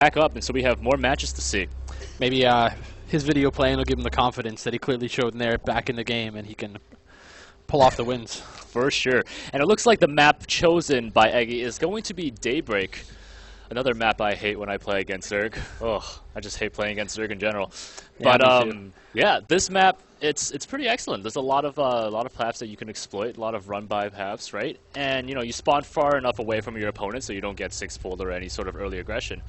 back up, and so we have more matches to see. Maybe his video playing will give him the confidence that he clearly showed in there back in the game, and he can pull off the wins. For sure. And it looks like the map chosen by Eggy is going to be Daybreak. Another map I hate when I play against Zerg. Ugh, I just hate playing against Zerg in general. Yeah, But yeah, this map it's pretty excellent. There's a lot of paths that you can exploit, a lot of run-by paths, right? And you know, you spawn far enough away from your opponent so you don't get six-fold or any sort of early aggression.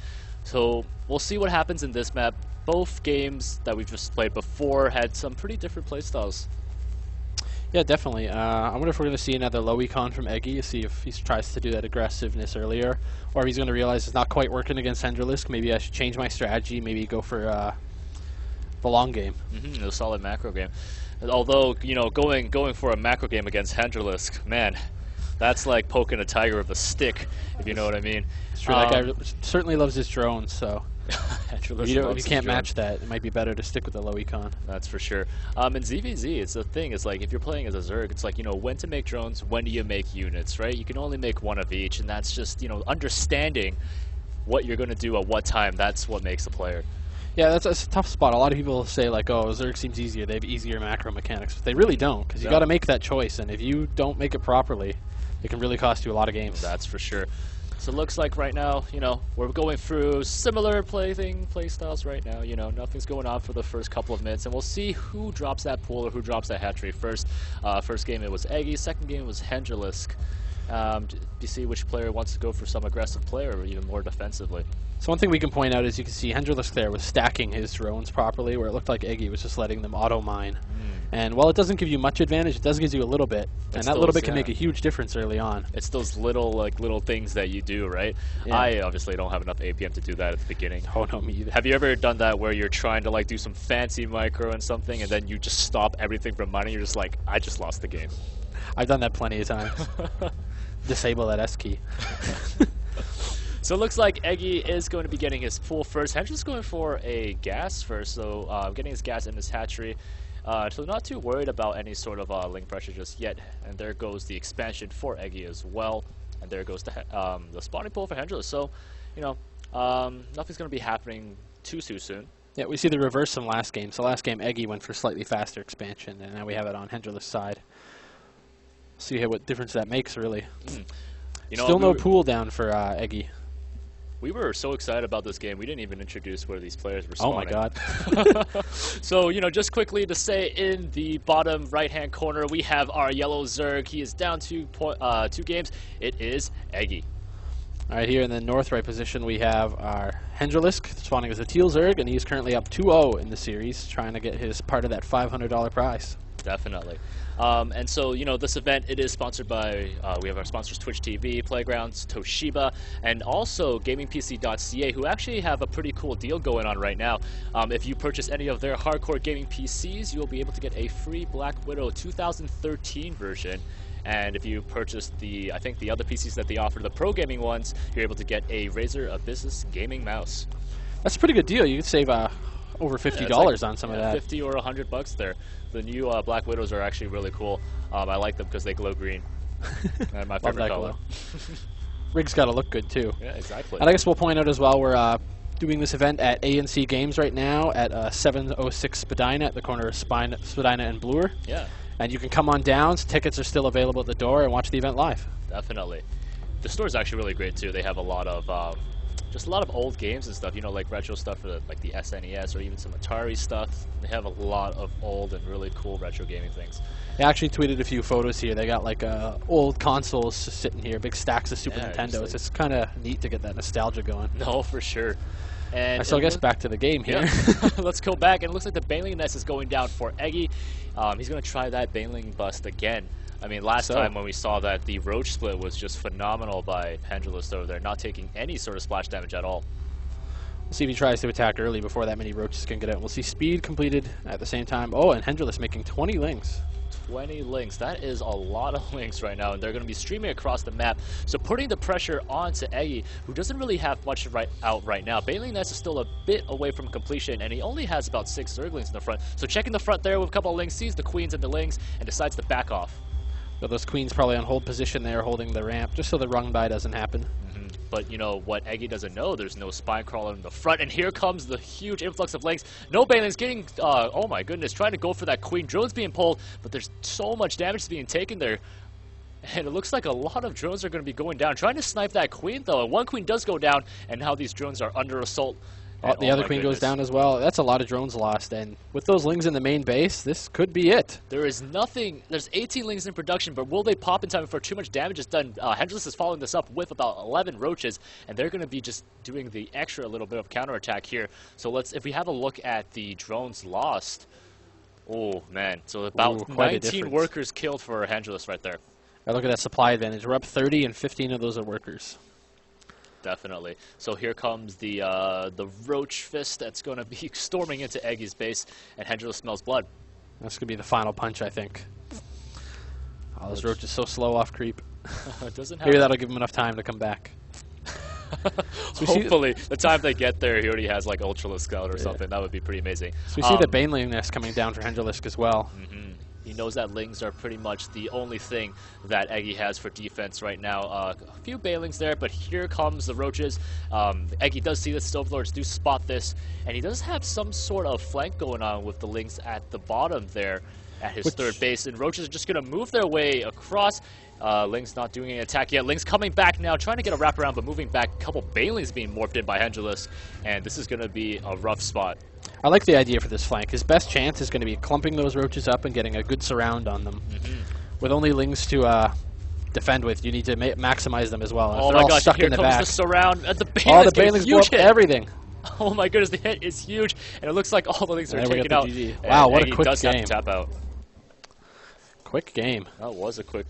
So we'll see what happens in this map. Both games that we've just played before had some pretty different playstyles. Yeah, definitely. I wonder if we're going to see another low econ from Eggy, see if he tries to do that aggressiveness earlier, or if he's going to realize it's not quite working against Hendralisk. Maybe I should change my strategy, maybe go for the long game. A solid macro game. Although, you know, going for a macro game against Hendralisk, man, that's like poking a tiger with a stick, if you know what I mean. It's true. That guy certainly loves his drones, so if you can't match that, it might be better to stick with the low econ. That's for sure. And ZVZ, it's the thing. It's like if you're playing as a Zerg, it's like, you know, when to make drones, when do you make units, right? You can only make one of each, and that's just, you know, understanding what you're going to do at what time. That's what makes a player. Yeah, that's a tough spot. A lot of people say, like, oh, Zerg seems easier. They have easier macro mechanics. But they really don't, because you got to make that choice. And if you don't make it properly, it can really cost you a lot of games. That's for sure. So it looks like right now, you know, we're going through similar play styles right now. You know, nothing's going on for the first couple of minutes, and we'll see who drops that pool or who drops that hat trick first. First game it was Eggy. Second game was Hendralisk. You see which player wants to go for some aggressive play or even more defensively. So one thing we can point out is you can see Hendralisk there was stacking his drones properly, where it looked like Eggy was just letting them auto-mine. And while it doesn't give you much advantage, it does give you a little bit. And that little bit can make a huge difference early on. It's those little things that you do, right? Yeah. I obviously don't have enough APM to do that at the beginning. Oh, no, me either. Have you ever done that where you're trying to like do some fancy micro and something, and then you just stop everything from mining? You're just like, I just lost the game. I've done that plenty of times. Disable that S key. So it looks like Eggy is going to be getting his pool first. Hendra's going for a gas first, so getting his gas in his hatchery. So not too worried about any sort of link pressure just yet. And there goes the expansion for Eggy as well. And there goes the spawning pool for Hendralisk. So, you know, nothing's going to be happening too soon. Yeah, we see the reverse from last game. So last game, Eggy went for slightly faster expansion, and now we have it on Hendralisk's side. See what difference that makes, really. You know, still no pool down for Eggy. We were so excited about this game, we didn't even introduce where these players were spawning. Oh my god. So, you know, just quickly to say, in the bottom right-hand corner, we have our yellow Zerg. He is down 2 games. It is Eggy. All right, here in the north right position, we have our Hendralisk spawning as a teal Zerg, and he's currently up 2-0 in the series, trying to get his part of that $500 prize. Definitely. And so, you know, this event, it is sponsored by, we have our sponsors, Twitch TV, Playgrounds, Toshiba, and also GamingPC.ca, who actually have a pretty cool deal going on right now. If you purchase any of their hardcore gaming PCs, you'll be able to get a free Black Widow 2013 version. And if you purchase I think the other PCs that they offer, the pro gaming ones, you're able to get a Razer Abyss gaming mouse. That's a pretty good deal. You could save over $50 like, on some of that. 50 or $100 there. The new Black Widows are actually really cool. I like them because they glow green. My favorite color. Rig's got to look good too. Yeah, exactly. And I guess we'll point out as well, we're doing this event at ANC Games right now at 706 Spadina at the corner of Spadina and Bloor. Yeah. And you can come on down. Tickets are still available at the door, and watch the event live. Definitely. The store is actually really great too. They have a lot of just a lot of old games and stuff, you know, like retro stuff for like the SNES or even some Atari stuff. They have a lot of old and really cool retro gaming things. I actually tweeted a few photos here. They got like old consoles just sitting here, big stacks of Super Nintendos. It's kind of neat to get that nostalgia going. No, for sure. And so I guess back to the game here. Yeah. Let's go back, and it looks like the Baneling Nest is going down for Eggy. He's going to try that Baneling bust again. I mean, last time when we saw that, the Roach split was just phenomenal by Hendralisk over there, not taking any sort of splash damage at all. We'll see if he tries to attack early before that many Roaches can get out. We'll see speed completed at the same time. Oh, and Hendralisk making 20 links. 20 links. That is a lot of links right now, and they're going to be streaming across the map. So putting the pressure onto Eggy, who doesn't really have much out right now. Baneling Nest is still a bit away from completion, and he only has about 6 Zerglings in the front. So checking the front there with a couple of links, sees the Queens and the Lings, and decides to back off. So those Queens probably on hold position there, holding the ramp, just so the run by doesn't happen. but you know what Eggy doesn't know, there's no spine crawler in the front, and here comes the huge influx of lings. No Banelings getting, oh my goodness, trying to go for that queen. Drone's being pulled, but there's so much damage being taken there. And it looks like a lot of drones are going to be going down. Trying to snipe that queen, though. And one queen does go down, and now these drones are under assault. Oh, the other queen goes down as well. That's a lot of drones lost. And with those lings in the main base, this could be it. There is nothing. There's 18 lings in production, but will they pop in time before too much damage is done? Hendralisk is following this up with about 11 roaches, and they're going to be just doing the extra little bit of counterattack here. So if we have a look at the drones lost. Oh, man. So about 19 workers killed for Hendralisk right there. Now look at that supply advantage. We're up 30, and 15 of those are workers. Definitely. So here comes the roach fist that's going to be storming into Eggy's base, and Hendralisk smells blood. That's going to be the final punch, I think. Oh, this roach is so slow off creep. Maybe that'll give him enough time to come back. So hopefully, the time they get there, he already has like Ultralisk Scout or something. That would be pretty amazing. So we see the Baneling nest coming down for Hendralisk as well. He knows that lings are pretty much the only thing that Eggy has for defense right now. A few Banelings there, but here comes the roaches. Eggy does see the Overlords do spot this, and he does have some sort of flank going on with the lings at the bottom there at his third base, and roaches are just going to move their way across. Lings not doing any attack yet. Lings coming back now, trying to get a wraparound, but moving back. A couple Banelings being morphed in by Hendralisk, and this is going to be a rough spot. I like the idea for this flank. His best chance is going to be clumping those roaches up and getting a good surround on them. With only lings to defend with, you need to maximize them as well. Oh my gosh, here comes the surround. The Banelings blow up everything. Oh my goodness, the hit is huge, and it looks like all the lings are taken out. Wow, what a quick game. Does have to tap out. Quick game. That was a quick